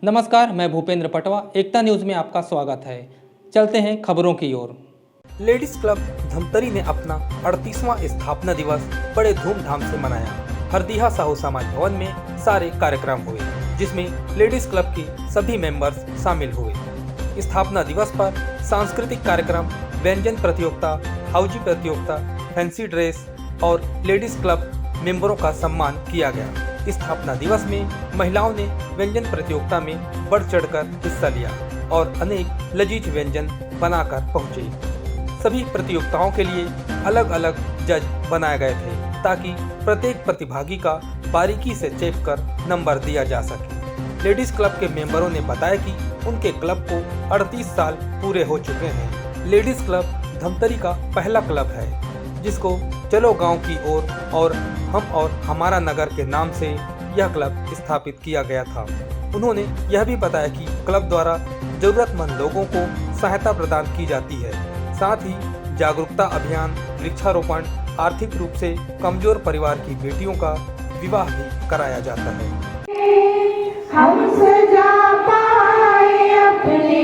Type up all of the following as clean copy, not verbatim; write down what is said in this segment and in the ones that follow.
नमस्कार, मैं भूपेंद्र पटवा। एकता न्यूज़ में आपका स्वागत है। चलते हैं खबरों की ओर। लेडीज क्लब धमतरी ने अपना 38वां स्थापना दिवस बड़े धूमधाम से मनाया। हरदीहा साहू समाज भवन में सारे कार्यक्रम हुए, जिसमें लेडीज क्लब के सभी मेंबर्स शामिल हुए। स्थापना दिवस पर सांस्कृतिक कार्यक्रम, व्यंजन प्रतियोगिता, हाउजी प्रतियोगिता, फैंसी ड्रेस और लेडीज क्लब मेंबरों का सम्मान किया गया। स्थापना दिवस में महिलाओं ने व्यंजन प्रतियोगिता में बढ़ चढ़कर हिस्सा लिया और अनेक लजीज व्यंजन बनाकर पहुंचे। सभी प्रतियोगिताओं के लिए अलग अलग जज बनाए गए थे, ताकि प्रत्येक प्रतिभागी का बारीकी से चेक कर नंबर दिया जा सके। लेडीज क्लब के मेंबरों ने बताया कि उनके क्लब को 38 साल पूरे हो चुके हैं। लेडीज क्लब धमतरी का पहला क्लब है, जिसको चलो गांव की ओर और हम और हमारा नगर के नाम से यह क्लब स्थापित किया गया था। उन्होंने यह भी बताया कि क्लब द्वारा जरूरतमंद लोगों को सहायता प्रदान की जाती है। साथ ही जागरूकता अभियान, वृक्षारोपण, आर्थिक रूप से कमजोर परिवार की बेटियों का विवाह भी कराया जाता है। हम सजा पाए अपने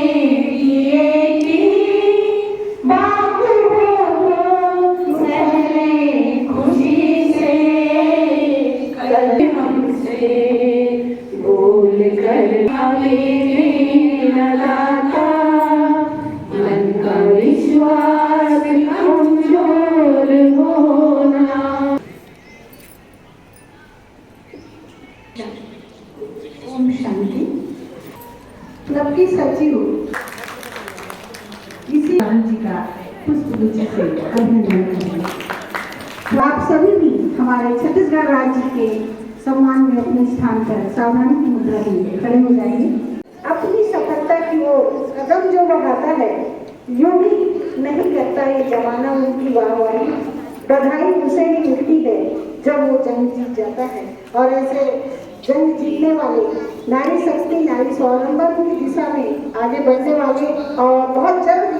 विश्वास कमजोर होना। ओम शांति। क्लब की सचिव इसी जी का पुष्पगुच्छ से अभिनंदन करेंगे। तो आप सभी भी हमारे छत्तीसगढ़ राज्य के सम्मान में अपने स्थान पर सावधानी की मुद्रा में खड़े हो जाएंगे। अपनी सफलता की ओर कदम जो बढ़ाता है, यूं भी नहीं करता ये जमाना उनकी वाहवाही। बधाई उसे ही मिलती है जब वो जंग जीत जाता है। और ऐसे जंग जीतने वाले नारी शक्ति, नारी स्वावलंबन की दिशा में आगे बढ़ने वाले और बहुत जल्द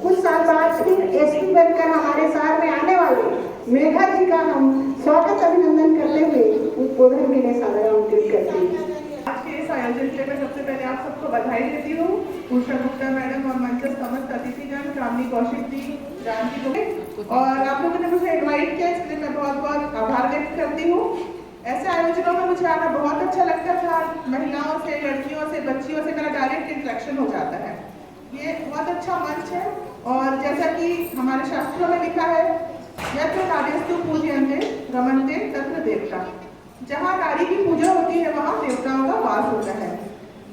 कुछ साल बाद फिर एसपी बनकर हमारे शहर में आने वाले मेघा जी का हम स्वागत अभिनंदन करते हुए उद्बोधन के लिए सादर आमंत्रित करते हैं। आज के इस आयोजन के लिए मैं सबसे पहले आप सबको बधाई देती हूँ। उषा गुप्ता मैडम और मंचस्थ समस्त अतिथिगण, कामनी कौशिक जी, जानकी दुबे, और आप लोगों ने मुझे इनवाइट किया, इसके लिए मैं बहुत बहुत आभार व्यक्त करती हूँ। ऐसे आयोजनों में मुझे आना बहुत अच्छा लगता था। महिलाओं से, लड़कियों से, बच्चियों से मेरा डायरेक्ट इंटरेक्शन हो जाता है। ये बहुत अच्छा मंच है। और जैसा कि हमारे शास्त्रों में लिखा है, यत्र नार्यस्तु पूज्यन्ते रमन्ते तत्र देवता। जहाँ नारी की पूजा होती है, वहाँ देवताओं का वास होता है।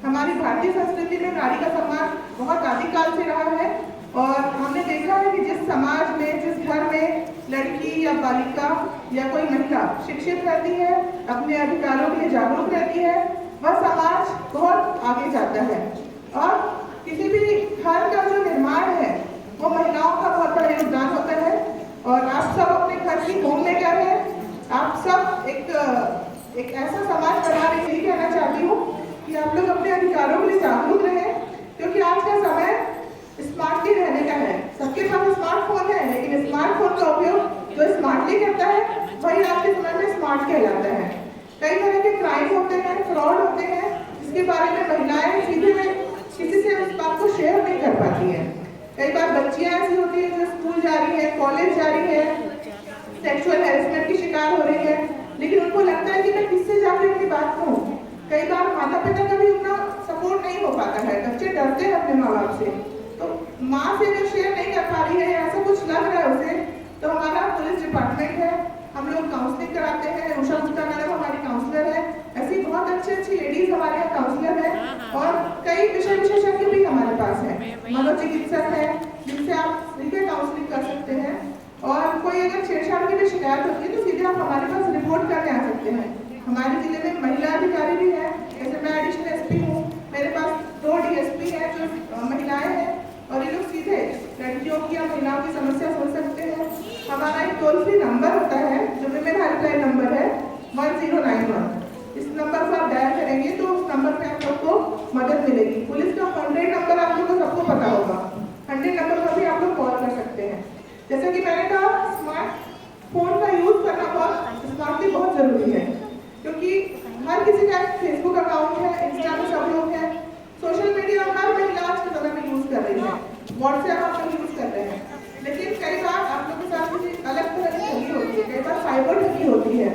हमारी भारतीय संस्कृति में नारी का सम्मान बहुत आदिकाल से रहा है। और हमने देखा है कि जिस समाज में, जिस घर में लड़की या बालिका या कोई महिला शिक्षित रहती है, अपने अधिकारों के लिए जागरूक रहती है, वह समाज बहुत आगे जाता है। और किसी भी घर का जो निर्माण है, वो महिलाओं का बहुत बड़ा योगदान होता है। और आप सब अपने घर की होम मेकर है। आप सब एक ऐसा समाज बना रहे, यही कहना चाहती हूँ कि आप लोग अपने अधिकारों के लिए जागरूक रहें, क्योंकि आज का समय स्मार्टली रहने का है। सबके पास स्मार्टफोन है, लेकिन स्मार्टफोन का उपयोग जो स्मार्टली करता है, वही आज के समय में स्मार्ट कहलाता है। कई तरह के क्राइम होते हैं, फ्रॉड होते हैं, जिसके बारे में महिलाएं सीधे में किसी से उस बात को शेयर नहीं कर पाती है। कई बार बच्चियां ऐसी होती हैं जो स्कूल जा रही है, कॉलेज जा रही है, सेक्सुअल हैरेसमेंट की शिकार हो रही है, लेकिन उनको लगता है कि मैं किससे जाकर उनकी बात कहूँ। कई बार माता पिता का भी उतना सपोर्ट नहीं हो पाता है, बच्चे डरते हैं अपने माँ बाप से। तो माँ से जो शेयर नहीं कर पा रही है, ऐसा कुछ लग रहा है उसे, तो हमारा पुलिस डिपार्टमेंट है, हम लोग काउंसलिंग कराते हैं। उषा गुप्ता मैडम हमारी काउंसलर है। ऐसी बहुत अच्छी लेडीज हमारे यहाँ काउंसलर है। और कई विषय विशेषज्ञ भी हमारे पास है, मनोचिकित्सक है, जिनसे आप सीधे काउंसलिंग कर सकते हैं। और कोई अगर छेड़छाड़ की भी शिकायत होती है, तो सीधे आप हमारे पास रिपोर्ट करने आ सकते हैं। हमारे जिले में महिला अधिकारी भी है, जैसे मैं एडिशनल एसपी हूँ, मेरे पास 2 डीएसपी है जो महिलाएं हैं, और ये लोग सीधे लड़कियों की या महिलाओं की समस्या सुन सकते हैं। हमारा एक टोल फ्री नंबर होता है, जो विमेन हेल्पलाइन नंबर है 1091। इस नंबर को आप डायल करेंगे तो उस नंबर पे आप सबको मदद मिलेगी। पुलिस का 100 नंबर आप लोगों को सबको पता होगा, 100 नंबर पर भी आप लोग कॉल कर सकते हैं। जैसे कि मैंने कहा, स्मार्टफोन का यूज करना स्मार्टली बहुत जरूरी है, क्योंकि हर किसी का फेसबुक अकाउंट है, इंस्टा में सब लोग हैं, व्हाट्सएप आप लोग यूज़ कर रहे हैं, लेकिन कई बार आप लोग के साथ किसी अलग तरह की ठगी होती है, कई बार साइबर ठगी होती है।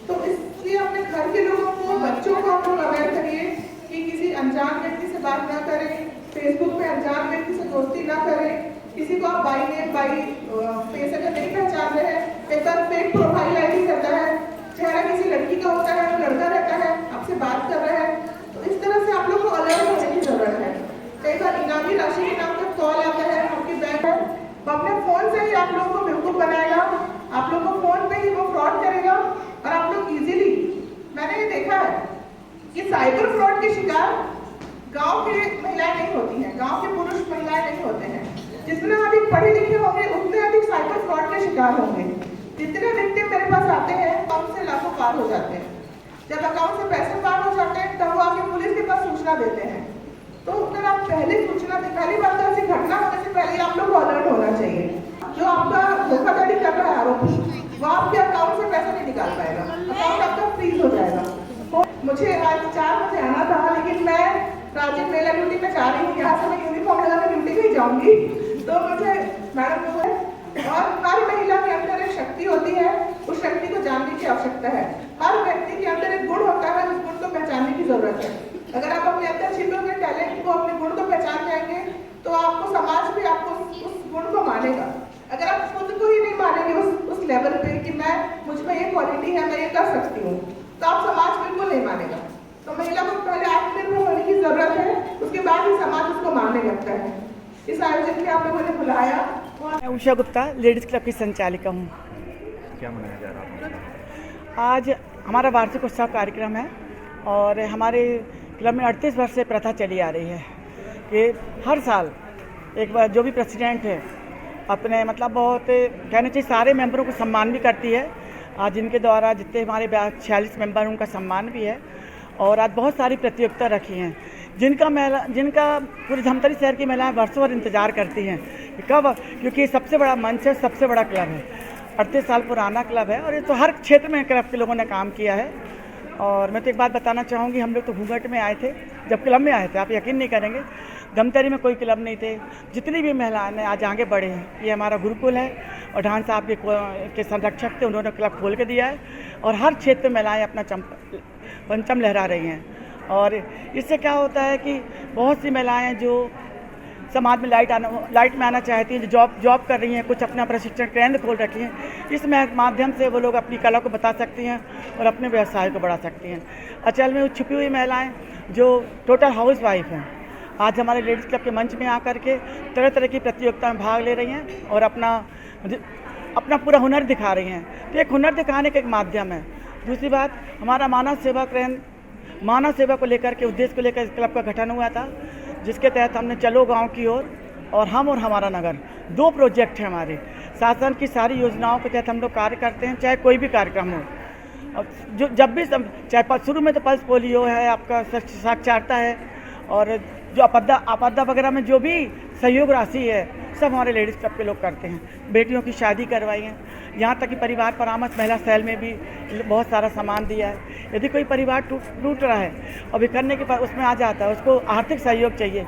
तो इसलिए अपने घर के लोगों को, बच्चों को आप लोग अवेयर करिए कि किसी अनजान व्यक्ति से बात ना करें, फेसबुक पे अनजान व्यक्ति से दोस्ती ना करें, किसी को आप बाई नेम बाई फेस अगर नहीं पहचान रहे हैं, कई बार फेक प्रोफाइल आईडी करता है, चेहरा किसी लड़की का होता है, लड़का रहता है, आपसे बात कर रहा है, तो इस तरह से आप लोग को अलर्ट होने की जरूरत है। कई बार इनामी राशि के नाम पर कॉल आता है आपके बैंक में, वो अपने फोन से ही आप लोगों को बेवकूफ बनाएगा, आप लोगों को फोन पे ही वो फ्रॉड करेगा और आप लोग इजीली, मैंने ये देखा है कि साइबर फ्रॉड के शिकार गांव के महिलाएं नहीं होती हैं, गांव के पुरुष महिलाएं नहीं होते हैं। जितना अधिक पढ़े लिखे होंगे उतने अधिक साइबर फ्रॉड के शिकार होंगे। जितने विक्टिम मेरे पास आते हैं अकाउंट से लाखों पार हो जाते हैं। जब अकाउंट से पैसे पार हो जाते हैं तब वो आके पुलिस के पास सूचना देते हैं। तो अगर आप पहले सूचना दें, पहली बात तो ऐसी घटना होने से पहले आप लोग को अलर्ट होना चाहिए। जो आपका धोखाधड़ी कर रहा है आरोपी, वो आपके अकाउंट से पैसा नहीं निकाल पाएगा, अकाउंट आपका फ्रीज हो जाएगा। तो मुझे आज 4 बजे आना था, लेकिन मैं राजीव मेला ड्यूटी में जा रही हूँ, यहाँ से मैं यूनिफॉर्म लगा के ड्यूटी पे ही जाऊंगी। तो मुझे मैडम को और हर महिला के अंदर एक शक्ति होती है, उस शक्ति को जानने की आवश्यकता है। हर व्यक्ति के अंदर एक गुण होता है, उस गुण को पहचानने की जरूरत है। अगर आप अपने अंदर छिपे हुए टैलेंट को, अपने गुण को पहचान जाएंगे तो आपको समाज भी आपको उस गुण को मानेगा। अगर आप खुद को ही नहीं मानेंगे उस लेवल पे कि मैं, मुझ में ये क्वालिटी है, मैं ये कर सकती हूँ, तो आप समाज बिल्कुल नहीं मानेगा। तो महिला को पहले आत्मनिर्भर होने की जरूरत है, उसके बाद ही समाज उसको मानने लगता है। इस आयोजन में आप लोगों ने बुलाया। मैं उषा गुप्ता लेडीज़ क्लब की संचालिका हूँ। क्या मनाया जा रहा है? आज हमारा वार्षिक उत्सव कार्यक्रम है और हमारे क्लब में 38 वर्ष से प्रथा चली आ रही है कि हर साल एक बार जो भी प्रेसिडेंट है अपने मतलब बहुत कहना चाहिए सारे मेंबरों को सम्मान भी करती है। आज जिनके द्वारा जितने हमारे 46 मेंबर उनका सम्मान भी है और आज बहुत सारी प्रतियोगिता रखी हैं जिनका पूरे धमतरी शहर की महिलाएं वर्षों भर इंतजार करती हैं कि कब, क्योंकि ये सबसे बड़ा मंच है, सबसे बड़ा क्लब है, 38 साल पुराना क्लब है और ये तो हर क्षेत्र में क्लब के लोगों ने काम किया है। और मैं तो एक बात बताना चाहूँगी, हम लोग तो घूंघट में आए थे, जब क्लब में आए थे, आप यकीन नहीं करेंगे, धमतरी में कोई क्लब नहीं थे। जितनी भी महिलाएं आज आगे बढ़े हैं, ये हमारा गुरुकुल है और ढान साहब के संरक्षक थे, उन्होंने क्लब खोल के दिया है और हर क्षेत्र में महिलाएँ अपना परचम लहरा रही हैं। और इससे क्या होता है कि बहुत सी महिलाएं जो समाज में लाइट में आना चाहती हैं, जो जॉब कर रही हैं, कुछ अपना प्रशिक्षण केंद्र खोल रखी हैं, इस माध्यम से वो लोग अपनी कला को बता सकती हैं और अपने व्यवसाय को बढ़ा सकती हैं। अचल में छुपी हुई महिलाएं जो टोटल हाउस वाइफ हैं, आज हमारे लेडीज़ क्लब के मंच में आकर के तरह तरह की प्रतियोगिता में भाग ले रही हैं और अपना पूरा हुनर दिखा रही हैं। तो एक हुनर दिखाने का एक माध्यम है। दूसरी बात, हमारा मानव सेवा को लेकर के, उद्देश्य को लेकर इस क्लब का गठन हुआ था, जिसके तहत हमने चलो गांव की ओर और हम और हमारा नगर 2 प्रोजेक्ट हैं हमारे। शासन की सारी योजनाओं के तहत हम लोग कार्य करते हैं, चाहे कोई भी कार्यक्रम हो। जो जब भी चाहे शुरू में तो पल्स पोलियो है, आपका साक्षरता है और जो आपदा वगैरह में जो भी सहयोग राशि है सब हमारे लेडीज़ क्लब के लोग करते हैं। बेटियों की शादी करवाई है, यहाँ तक कि परिवार परामर्श महिला सेल में भी बहुत सारा सामान दिया है। यदि कोई परिवार टूट रहा है और बिखरने के बाद उसमें आ जाता है, उसको आर्थिक सहयोग चाहिए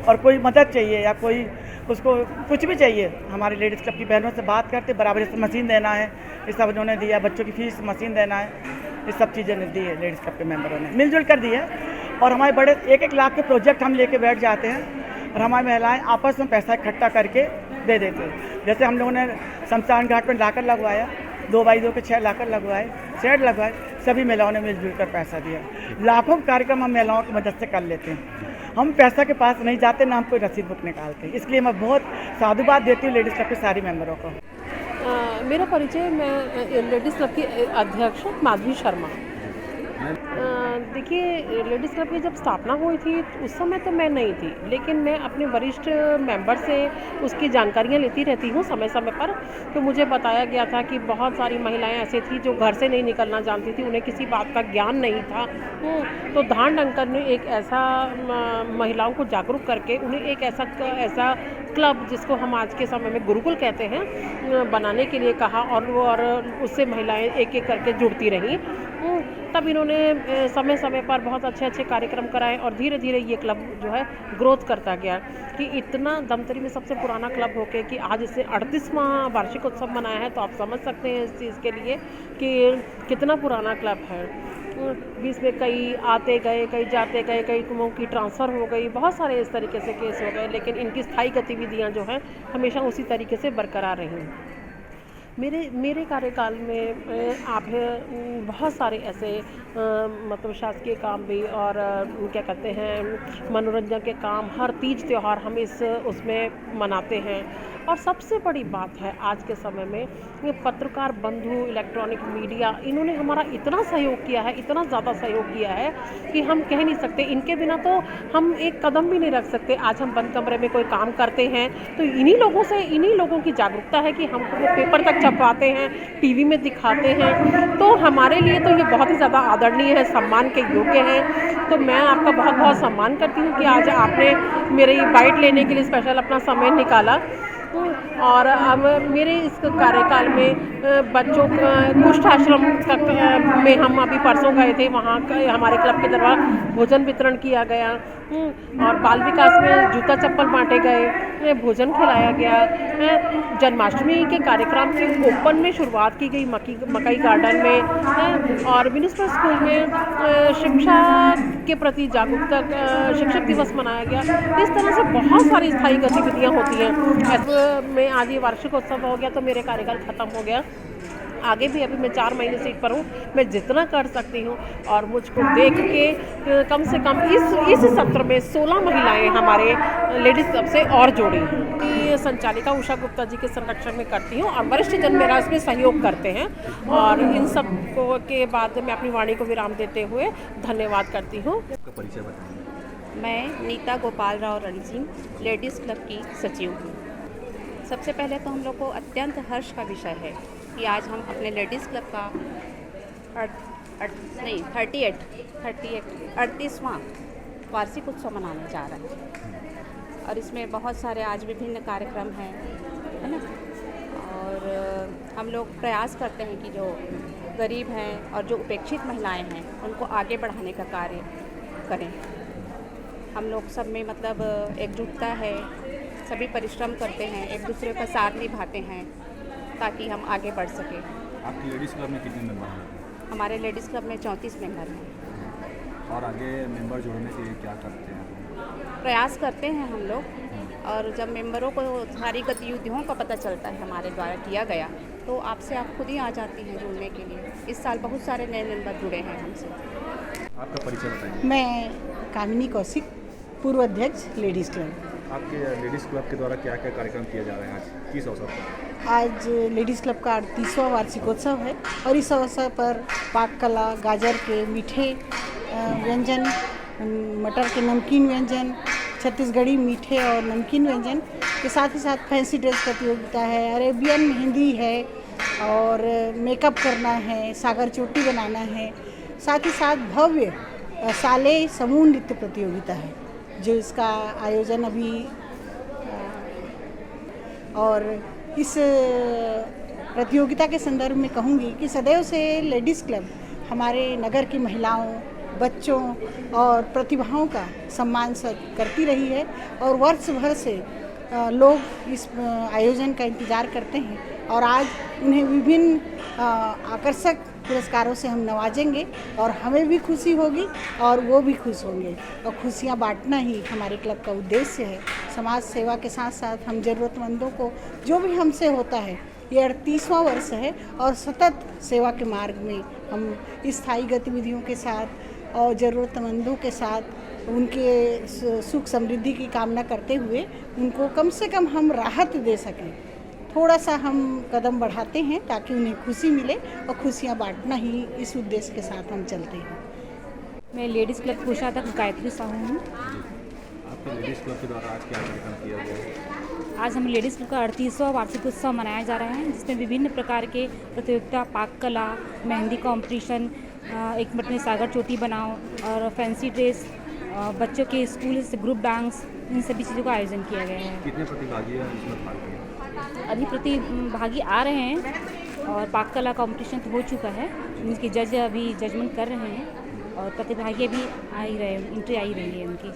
और कोई मदद चाहिए या कोई उसको कुछ भी चाहिए, हमारे लेडीज़ क्लब की बहनों से बात करते, बराबर से मशीन देना है, ये सब उन्होंने दिया, बच्चों की फीस मशीन देना है, ये सब चीज़ें दी है लेडीज़ क्लब के मेंबरों ने मिलजुल कर दी है। और हमारे बड़े 1-1 लाख के प्रोजेक्ट हम लेके बैठ जाते हैं और हमारी महिलाएं आपस में पैसा इकट्ठा करके दे देते हैं। जैसे हम लोगों ने शमशान घाट में लाकर लगवाया, 2x2 के 6 लाकर लगवाए, शेड लगवाए, सभी महिलाओं ने मिलजुल कर पैसा दिया। लाखों कार्यक्रम हम महिलाओं की मदद से कर लेते हैं। हम पैसा के पास नहीं जाते, ना हम कोई रसीद बुक निकालते हैं। इसलिए मैं बहुत साधुवाद देती हूँ लेडीज़ क्लब के सारी मेंबरों को। मेरा परिचय, मैं लेडीज़ क्लब की अध्यक्ष माधवी शर्मा। देखिए, लेडीज़ क्लब की जब स्थापना हुई थी उस समय तो मैं नहीं थी, लेकिन मैं अपने वरिष्ठ मेंबर से उसकी जानकारियाँ लेती रहती हूँ समय समय पर। तो मुझे बताया गया था कि बहुत सारी महिलाएं ऐसी थी जो घर से नहीं निकलना जानती थी, उन्हें किसी बात का ज्ञान नहीं था। तो धान डंकर ने एक ऐसा महिलाओं को जागरूक करके उन्हें एक ऐसा क्लब, जिसको हम आज के समय में गुरुकुल कहते हैं, बनाने के लिए कहा और उससे महिलाएं एक एक करके जुड़ती रहीं। तब इन्होंने समय समय पर बहुत अच्छे अच्छे कार्यक्रम कराए और धीरे धीरे ये क्लब जो है ग्रोथ करता गया कि इतना धमतरी में सबसे पुराना क्लब होके कि आज इसे 38वां वार्षिक उत्सव मनाया है, तो आप समझ सकते हैं इस चीज़ के लिए कि कितना पुराना क्लब है। बीच में कई आते गए, कई जाते गए, कई कुओं की ट्रांसफ़र हो गई, बहुत सारे इस तरीके से केस हो गए, लेकिन इनकी स्थायी गतिविधियां जो हैं हमेशा उसी तरीके से बरकरार रहीं। मेरे कार्यकाल में आप बहुत सारे ऐसे मतलब शासकीय काम भी और क्या कहते हैं मनोरंजन के काम, हर तीज त्यौहार हम उसमें मनाते हैं। और सबसे बड़ी बात है आज के समय में ये पत्रकार बंधु, इलेक्ट्रॉनिक मीडिया, इन्होंने हमारा इतना सहयोग किया है, इतना ज़्यादा सहयोग किया है कि हम कह नहीं सकते। इनके बिना तो हम एक कदम भी नहीं रख सकते। आज हम बंद कमरे में कोई काम करते हैं तो इन्हीं लोगों की जागरूकता है कि हम वो पेपर तक छपवाते हैं, टीवी में दिखाते हैं, तो हमारे लिए तो ये बहुत ही ज़्यादा आदरणीय है, सम्मान के योग्य है। तो मैं आपका बहुत बहुत सम्मान करती हूँ कि आज आपने मेरी बाइट लेने के लिए स्पेशल अपना समय निकाला। और अब मेरे इस कार्यकाल में बच्चों कुष्ठ आश्रम तक में हम अभी परसों गए थे, वहाँ हमारे क्लब के द्वारा भोजन वितरण किया गया और बाल विकास में जूता चप्पल बांटे गए, भोजन खिलाया गया। जन्माष्टमी के कार्यक्रम की ओपन में शुरुआत की गई मकई गार्डन में और म्यूनिसिपल स्कूल में शिक्षा के प्रति जागरूकता शिक्षक दिवस मनाया गया। इस तरह से बहुत सारी स्थायी गतिविधियाँ होती हैं। ऐसे में आज ये वार्षिक उत्सव हो गया तो मेरे कार्यकाल ख़त्म हो गया। आगे भी अभी मैं 4 महीने सीट पर हूँ, मैं जितना कर सकती हूँ और मुझको देख के कम से कम इस सत्र में 16 महिलाएं हमारे लेडीज़ क्लब से और जोड़ी हैं। संचालिका उषा गुप्ता जी के संरक्षण में करती हूँ और वरिष्ठ जन मेरा इसमें सहयोग करते हैं। और इन सब के बाद मैं अपनी वाणी को विराम देते हुए धन्यवाद करती हूँ। आपका परिचय बताएंगे? मैं नीता गोपाल राव रणसिंह लेडीज़ क्लब की सचिव हूँ। सबसे पहले तो हम लोग को अत्यंत हर्ष का विषय है कि आज हम अपने लेडीज़ क्लब का 38वां वार्षिक उत्सव मनाने जा रहे हैं और इसमें बहुत सारे आज विभिन्न कार्यक्रम हैं, है ना। और हम लोग प्रयास करते हैं कि जो गरीब हैं और जो उपेक्षित महिलाएं हैं उनको आगे बढ़ाने का कार्य करें। हम लोग सब में मतलब एकजुटता है, सभी परिश्रम करते हैं, एक दूसरे का साथ निभाते हैं ताकि हम आगे बढ़ सकें। आपकी लेडीज़ क्लब में कितने मेंबर हैं? हमारे लेडीज़ क्लब में 34 मेंबर हैं। और आगे मेंबर जोड़ने के लिए क्या करते हैं? प्रयास करते हैं हम लोग और जब मेंबरों को सारी गतिविधियों का पता चलता है हमारे द्वारा किया गया तो आपसे आप खुद ही आ जाती हैं जुड़ने के लिए। इस साल बहुत सारे नए मेंबर जुड़े हैं हमसे। आपका परिचय बताइए। मैं कामिनी कौशिक, पूर्व अध्यक्ष लेडीज़ क्लब। आपके लेडीज़ क्लब के द्वारा क्या क्या कार्यक्रम किए जा रहे हैं आज किस अवसर पर? आज लेडीज़ क्लब का 38वां वार्षिकोत्सव है और इस अवसर पर पाक कला, गाजर के मीठे व्यंजन, मटर के नमकीन व्यंजन, छत्तीसगढ़ी मीठे और नमकीन व्यंजन के साथ ही साथ फैंसी ड्रेस प्रतियोगिता है, अरेबियन मेहंदी है और मेकअप करना है, सागर चोटी बनाना है। साथ ही साथ भव्य साले समूह नृत्य प्रतियोगिता है जो इसका आयोजन अभी और इस प्रतियोगिता के संदर्भ में कहूँगी कि सदैव से लेडीज़ क्लब हमारे नगर की महिलाओं, बच्चों और प्रतिभाओं का सम्मान करती रही है और वर्ष भर से लोग इस आयोजन का इंतज़ार करते हैं और आज उन्हें विभिन्न आकर्षक पुरस्कारों से हम नवाजेंगे और हमें भी खुशी होगी और वो भी खुश होंगे और खुशियाँ बांटना ही हमारे क्लब का उद्देश्य है। समाज सेवा के साथ साथ हम ज़रूरतमंदों को जो भी हमसे होता है, ये 38वां वर्ष है और सतत सेवा के मार्ग में हम स्थायी गतिविधियों के साथ और ज़रूरतमंदों के साथ उनके सुख समृद्धि की कामना करते हुए उनको कम से कम हम राहत दे सकें। थोड़ा सा हम कदम बढ़ाते हैं ताकि उन्हें खुशी मिले और खुशियाँ बांटना ही इस उद्देश्य के साथ हम चलते हैं। मैं लेडीज़ क्लब कोषाध्यक्ष गायत्री साहू हूँ। आपके लेडीज़ क्लब के द्वारा आज क्या कार्यक्रम किया गया है? आज हम लेडीज़ क्लब का 38वां वार्षिक उत्सव मनाया जा रहा है जिसमें विभिन्न प्रकार के प्रतियोगिता, पाक कला, मेहंदी कंपटीशन, एक मिनट में सागर चोटी बनाओ और फैंसी ड्रेस, बच्चों के स्कूल से ग्रुप डांस, इन सभी चीज़ों का आयोजन किया गया है। कितने प्रतिभागी हैं इसमें भाग लिया? अभी प्रतिभागी आ रहे हैं और पाक कला कंपटीशन तो हो चुका है, उनके जज अभी जजमेंट कर रहे हैं और प्रतिभागी भी आ ही रहे, एंट्री आ ही रही है उनकी।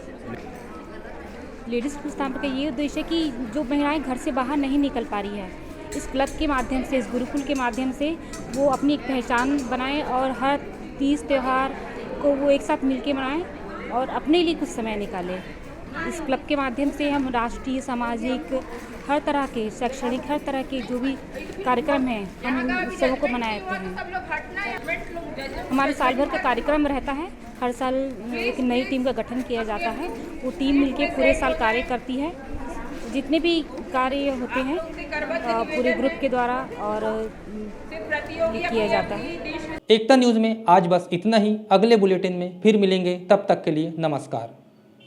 लेडीज़ क्लब स्थापना का ये उद्देश्य है कि जो महिलाएं घर से बाहर नहीं निकल पा रही है, इस क्लब के माध्यम से, इस गुरुकुल के माध्यम से वो अपनी एक पहचान बनाएं और हर तीज त्यौहार को वो एक साथ मिलके मनाएं और अपने लिए कुछ समय निकालें। इस क्लब के माध्यम से हम राष्ट्रीय, सामाजिक, हर तरह के, शैक्षणिक, हर तरह के जो भी कार्यक्रम हैं हम इन उत्सवों को मनाते हैं। हमारे साल भर का कार्यक्रम रहता है, हर साल एक नई टीम का गठन किया जाता है, वो टीम मिलके पूरे साल कार्य करती है। जितने भी कार्य होते हैं पूरे ग्रुप के द्वारा और ये किया जाता है। एकता न्यूज़ में आज बस इतना ही। अगले बुलेटिन में फिर मिलेंगे, तब तक के लिए नमस्कार।